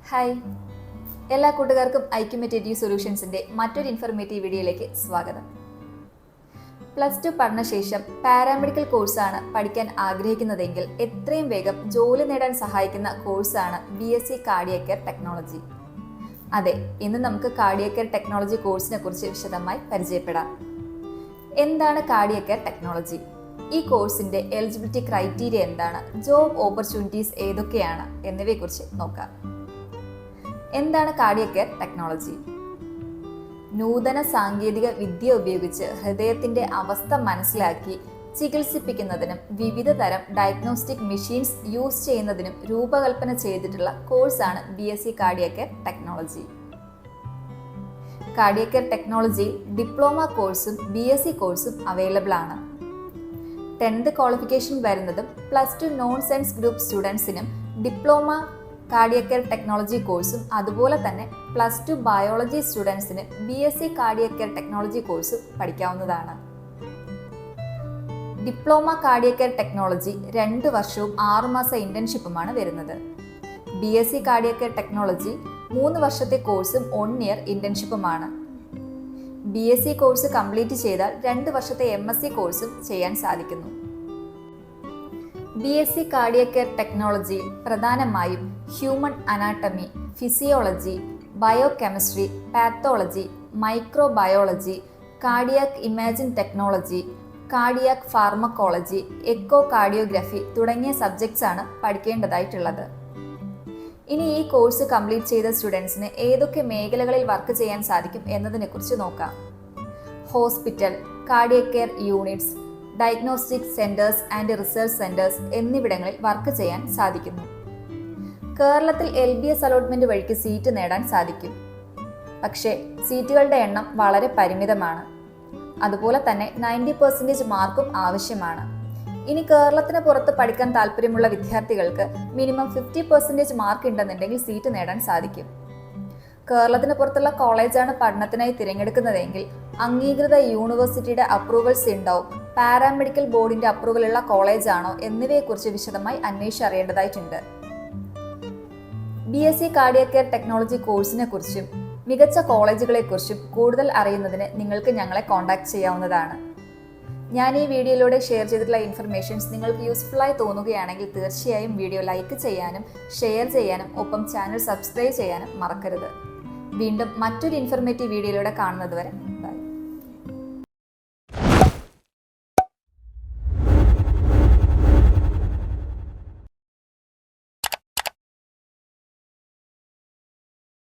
Hi, എല്ലാ കൂട്ടുകാർക്കും ഐക്യുമെറ്റേറ്റീവ് സൊല്യൂഷൻസിൻ്റെ മറ്റൊരു ഇൻഫർമേറ്റീവ് വീഡിയോയിലേക്ക് സ്വാഗതം. +2 പഠനശേഷം പാരാമെഡിക്കൽ കോഴ്സാണ് പഠിക്കാൻ ആഗ്രഹിക്കുന്നതെങ്കിൽ എത്രയും വേഗം ജോലി നേടാൻ സഹായിക്കുന്ന കോഴ്സാണ് BSc കാർഡിയാക് കെയർ ടെക്നോളജി. അതെ, ഇന്ന് നമുക്ക് കാർഡിയാക് കെയർ ടെക്നോളജി കോഴ്സിനെ കുറിച്ച് വിശദമായി പരിചയപ്പെടാം. എന്താണ് കാർഡിയാക് കെയർ ടെക്നോളജി? ഈ കോഴ്സിൻ്റെ എലിജിബിലിറ്റി ക്രൈറ്റീരിയ എന്താണ്, ജോബ് ഓപ്പർച്യൂണിറ്റീസ് ഏതൊക്കെയാണ് എന്നിവയെക്കുറിച്ച് നോക്കാം. എന്താണ് കാർഡിയാക് കെയർ ടെക്നോളജി? നൂതന സാങ്കേതിക വിദ്യ ഉപയോഗിച്ച് ഹൃദയത്തിന്റെ അവസ്ഥ മനസ്സിലാക്കി ചികിത്സിപ്പിക്കുന്നതിനും വിവിധ തരം ഡയഗ്നോസ്റ്റിക് മെഷീൻസ് യൂസ് ചെയ്യുന്നതിനും രൂപകൽപ്പന ചെയ്തിട്ടുള്ള കോഴ്സാണ് BSc cardiac care technology. Cardiac care ടെക്നോളജിയിൽ ഡിപ്ലോമ കോഴ്സും BSc കോഴ്സും അവൈലബിൾ ആണ്. 10th ക്വാളിഫിക്കേഷൻ വരുന്നതും +2 നോൺ സയൻസ് ഗ്രൂപ്പ് സ്റ്റുഡൻസിനും ഡിപ്ലോമ കാർഡിയാക് കെയർ ടെക്നോളജി കോഴ്സും അതുപോലെ തന്നെ +2 ബയോളജി സ്റ്റുഡൻസിന് BSc കാർഡിയാക് കെയർ ടെക്നോളജി കോഴ്സും പഠിക്കാവുന്നതാണ്. ഡിപ്ലോമ കാർഡിയാക് കെയർ ടെക്നോളജി 2 വർഷവും 6 മാസ ഇന്റേൺഷിപ്പുമാണ് വരുന്നത്. BSc കാർഡിയാക് കെയർ ടെക്നോളജി 3 വർഷത്തെ കോഴ്സും 1 ഇയർ ഇന്റേൺഷിപ്പുമാണ്. BSc കോഴ്സ് കംപ്ലീറ്റ് ചെയ്താൽ 2 വർഷത്തെ MSc കോഴ്സും ചെയ്യാൻ സാധിക്കുന്നു. BSc കാർഡിയാക് കെയർ ടെക്നോളജിയിൽ പ്രധാനമായും human anatomy, physiology, biochemistry, pathology, microbiology, cardiac imaging technology, cardiac pharmacology, echocardiography തുടങ്ങിയ സബ്ജക്ട്സ് ആണ് പഠിക്കേണ്ടതായിട്ടുള്ളത്. ഇനി ഈ കോഴ്സ് കംപ്ലീറ്റ് ചെയ്ത സ്റ്റുഡൻസിന് ഏതൊക്കെ മേഖലകളിൽ വർക്ക് ചെയ്യാൻ സാധിക്കും എന്നതിനെക്കുറിച്ച് നോക്കാം. Hospital, cardiac care units, diagnostic centres and research centres എന്നിവിടങ്ങളിൽ വർക്ക് ചെയ്യാൻ സാധിക്കുന്നു. കേരളത്തിൽ LBS അലോട്ട്മെന്റ് വഴിക്ക് സീറ്റ് നേടാൻ സാധിക്കും. പക്ഷേ സീറ്റുകളുടെ എണ്ണം വളരെ പരിമിതമാണ്. അതുപോലെ തന്നെ 90% മാർക്കും ആവശ്യമാണ്. ഇനി കേരളത്തിന് പുറത്ത് പഠിക്കാൻ താല്പര്യമുള്ള വിദ്യാർത്ഥികൾക്ക് മിനിമം 50% മാർക്ക് ഉണ്ടെന്നുണ്ടെങ്കിൽ സീറ്റ് നേടാൻ സാധിക്കും. കേരളത്തിന് പുറത്തുള്ള കോളേജാണ് പഠനത്തിനായി തിരഞ്ഞെടുക്കുന്നതെങ്കിൽ അംഗീകൃത യൂണിവേഴ്സിറ്റിയുടെ അപ്രൂവൽസ് ഉണ്ടോ, പാരാമെഡിക്കൽ ബോർഡിന്റെ അപ്രൂവലുള്ള കോളേജാണോ എന്നിവയെക്കുറിച്ച് വിശദമായി അന്വേഷിച്ചറിയേണ്ടതായിട്ടുണ്ട്. BSc കാർഡിയാക് കെയർ ടെക്നോളജി കോഴ്സിനെ കുറിച്ചും മികച്ച കോളേജുകളെക്കുറിച്ചും കൂടുതൽ അറിയുന്നതിന് നിങ്ങൾക്ക് ഞങ്ങളെ കോൺടാക്ട് ചെയ്യാവുന്നതാണ്. ഞാൻ ഈ വീഡിയോയിലൂടെ ഷെയർ ചെയ്തിട്ടുള്ള ഇൻഫർമേഷൻസ് നിങ്ങൾക്ക് യൂസ്ഫുള്ളായി തോന്നുകയാണെങ്കിൽ തീർച്ചയായും വീഡിയോ ലൈക്ക് ചെയ്യാനും ഷെയർ ചെയ്യാനും ഒപ്പം ചാനൽ സബ്സ്ക്രൈബ് ചെയ്യാനും മറക്കരുത്. വീണ്ടും മറ്റൊരു ഇൻഫർമേറ്റീവ് വീഡിയോയിലൂടെ കാണുന്നത് വരെ